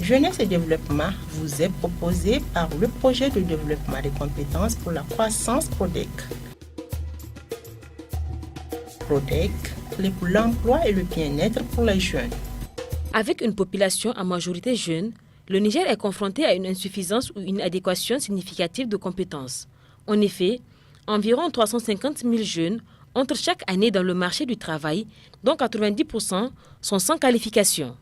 Jeunesse et développement vous est proposé par le projet de développement des compétences pour la croissance PRODEC. PRODEC, clé pour l'emploi et le bien-être pour les jeunes. Avec une population à majorité jeune, le Niger est confronté à une insuffisance ou une adéquation significative de compétences. En effet, environ 350 000 jeunes entrent chaque année dans le marché du travail, dont 90% sont sans qualification.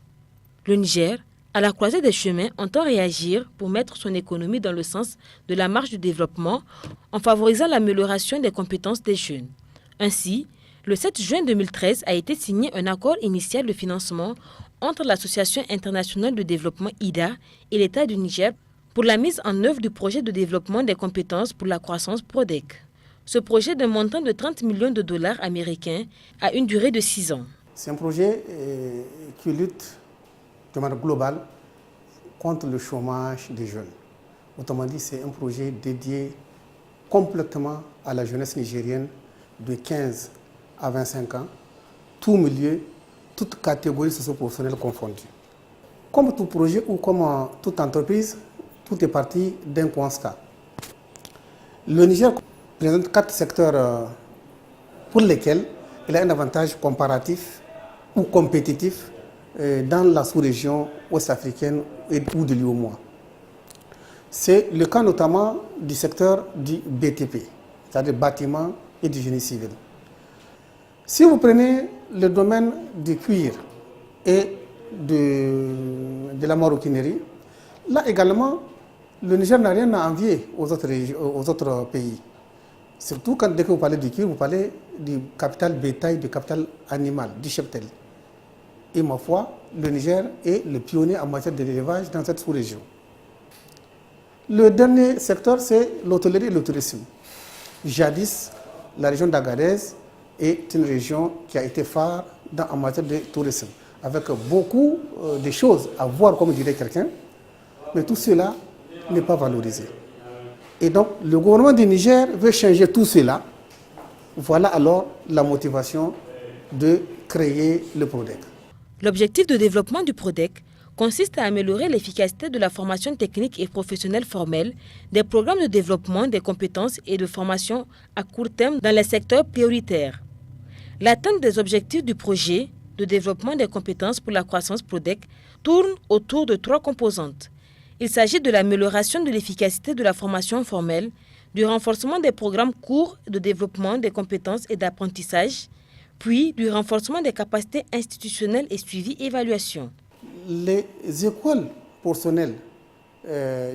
Le Niger, à la croisée des chemins, entend réagir pour mettre son économie dans le sens de la marche du développement en favorisant l'amélioration des compétences des jeunes. Ainsi, le 7 juin 2013 a été signé un accord initial de financement entre l'Association internationale de développement IDA et l'État du Niger pour la mise en œuvre du projet de développement des compétences pour la croissance PRODEC. Ce projet d'un montant de 30 millions de dollars américains a une durée de 6 ans. C'est un projet qui lutte de manière globale contre le chômage des jeunes. Autrement dit, c'est un projet dédié complètement à la jeunesse nigérienne de 15 à 25 ans, tout milieu, toute catégorie socio-professionnelle confondue. Comme tout projet ou comme toute entreprise, tout est parti d'un constat. Le Niger présente 4 secteurs pour lesquels il a un avantage comparatif ou compétitif dans la sous-région ouest-africaine ou de l'UOMOA. C'est le cas notamment du secteur du BTP, c'est-à-dire bâtiment et du génie civil. Si vous prenez le domaine du cuir et de la maroquinerie, là également, le Niger n'a rien à envier aux autres pays. Surtout quand dès que vous parlez du cuir, vous parlez du capital bétail, du capital animal, du cheptel. Et ma foi, le Niger est le pionnier en matière de l'élevage dans cette sous-région. Le dernier secteur, c'est l'hôtellerie et le tourisme. Jadis, la région d'Agadez est une région qui a été phare en matière de tourisme, avec beaucoup de choses à voir, comme dirait quelqu'un, mais tout cela n'est pas valorisé. Et donc, le gouvernement du Niger veut changer tout cela. Voilà alors la motivation de créer le PRODEC. L'objectif de développement du PRODEC consiste à améliorer l'efficacité de la formation technique et professionnelle formelle, des programmes de développement des compétences et de formation à court terme dans les secteurs prioritaires. L'atteinte des objectifs du projet de développement des compétences pour la croissance PRODEC tourne autour de 3 composantes. Il s'agit de l'amélioration de l'efficacité de la formation formelle, du renforcement des programmes courts de développement des compétences et d'apprentissage, puis du renforcement des capacités institutionnelles et suivi-évaluation. Les écoles professionnelles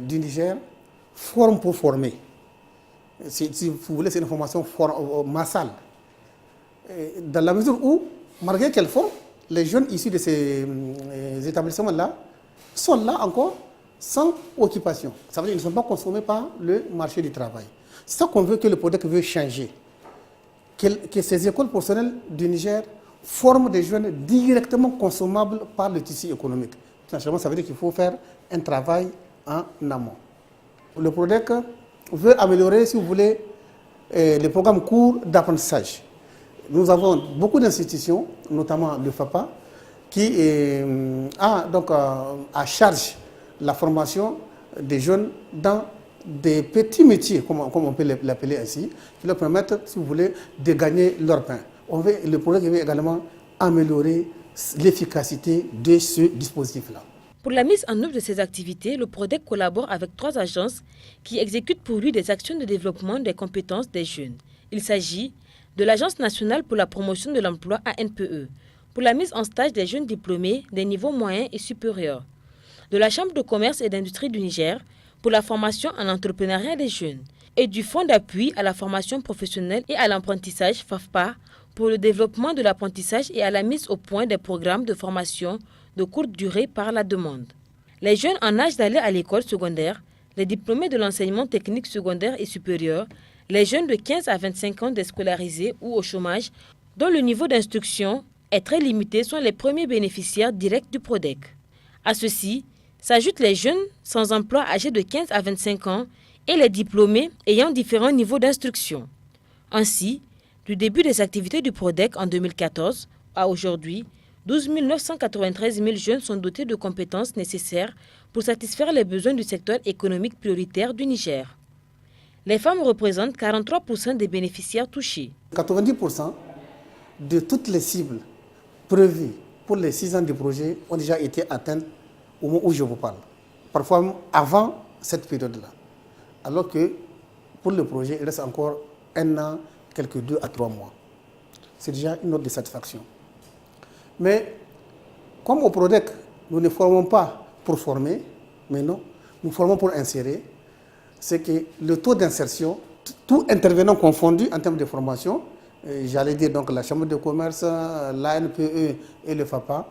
du Niger forment pour former. Si vous voulez, c'est une formation massale. Dans la mesure où, malgré qu'elles forment, les jeunes issus de ces établissements-là sont là encore sans occupation. Ça veut dire qu'ils ne sont pas consommés par le marché du travail. C'est ça qu'on veut, que le PRODEC veut changer. Que ces écoles professionnelles du Niger forment des jeunes directement consommables par le tissu économique. Naturellement, ça veut dire qu'il faut faire un travail en amont. Le PRODEC veut améliorer, si vous voulez, les programmes courts d'apprentissage. Nous avons beaucoup d'institutions, notamment le FAPA, qui a donc à charge la formation des jeunes dans des petits métiers, comme on peut l'appeler ainsi, qui leur permettent, si vous voulez, de gagner leur pain. Le projet veut également améliorer l'efficacité de ce dispositif-là. Pour la mise en œuvre de ces activités, le PRODEC collabore avec 3 agences qui exécutent pour lui des actions de développement des compétences des jeunes. Il s'agit de l'Agence nationale pour la promotion de l'emploi ANPE, pour la mise en stage des jeunes diplômés des niveaux moyens et supérieurs, de la Chambre de commerce et d'industrie du Niger pour la formation en entrepreneuriat des jeunes et du Fonds d'appui à la formation professionnelle et à l'apprentissage FAFPA pour le développement de l'apprentissage et à la mise au point des programmes de formation de courte durée par la demande. Les jeunes en âge d'aller à l'école secondaire, les diplômés de l'enseignement technique secondaire et supérieur, les jeunes de 15 à 25 ans déscolarisés ou au chômage, dont le niveau d'instruction est très limité, sont les premiers bénéficiaires directs du PRODEC. À ceci s'ajoutent les jeunes sans emploi âgés de 15 à 25 ans et les diplômés ayant différents niveaux d'instruction. Ainsi, du début des activités du PRODEC en 2014 à aujourd'hui, 12 993 000 jeunes sont dotés de compétences nécessaires pour satisfaire les besoins du secteur économique prioritaire du Niger. Les femmes représentent 43% des bénéficiaires touchés. 90% de toutes les cibles prévues pour les 6 ans de projet ont déjà été atteintes au moment où je vous parle. Parfois avant cette période-là. Alors que pour le projet, il reste encore 1 an, quelques 2 à 3 mois. C'est déjà une note de satisfaction. Mais comme au PRODEC, nous ne formons pas pour former, mais non, nous formons pour insérer. C'est que le taux d'insertion, tout intervenant confondu en termes de formation, j'allais dire donc la Chambre de commerce, l'ANPE et le FAPA,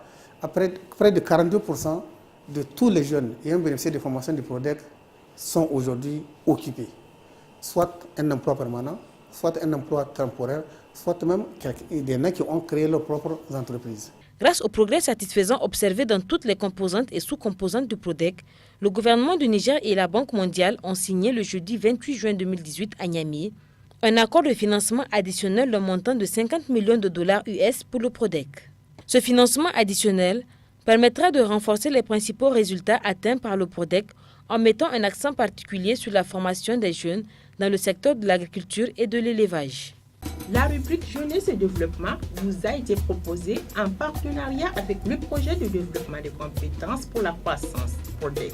près de 42% de tous les jeunes ayant bénéficié de formation du PRODEC sont aujourd'hui occupés. Soit un emploi permanent, soit un emploi temporaire, soit même des gens qui ont créé leurs propres entreprises. Grâce aux progrès satisfaisants observés dans toutes les composantes et sous-composantes du PRODEC, le gouvernement du Niger et la Banque mondiale ont signé le jeudi 28 juin 2018 à Niamey un accord de financement additionnel d'un montant de 50 millions de dollars US pour le PRODEC. Ce financement additionnel permettra de renforcer les principaux résultats atteints par le PRODEC en mettant un accent particulier sur la formation des jeunes dans le secteur de l'agriculture et de l'élevage. La rubrique Jeunesse et Développement vous a été proposée en partenariat avec le projet de développement des compétences pour la croissance, PRODEC.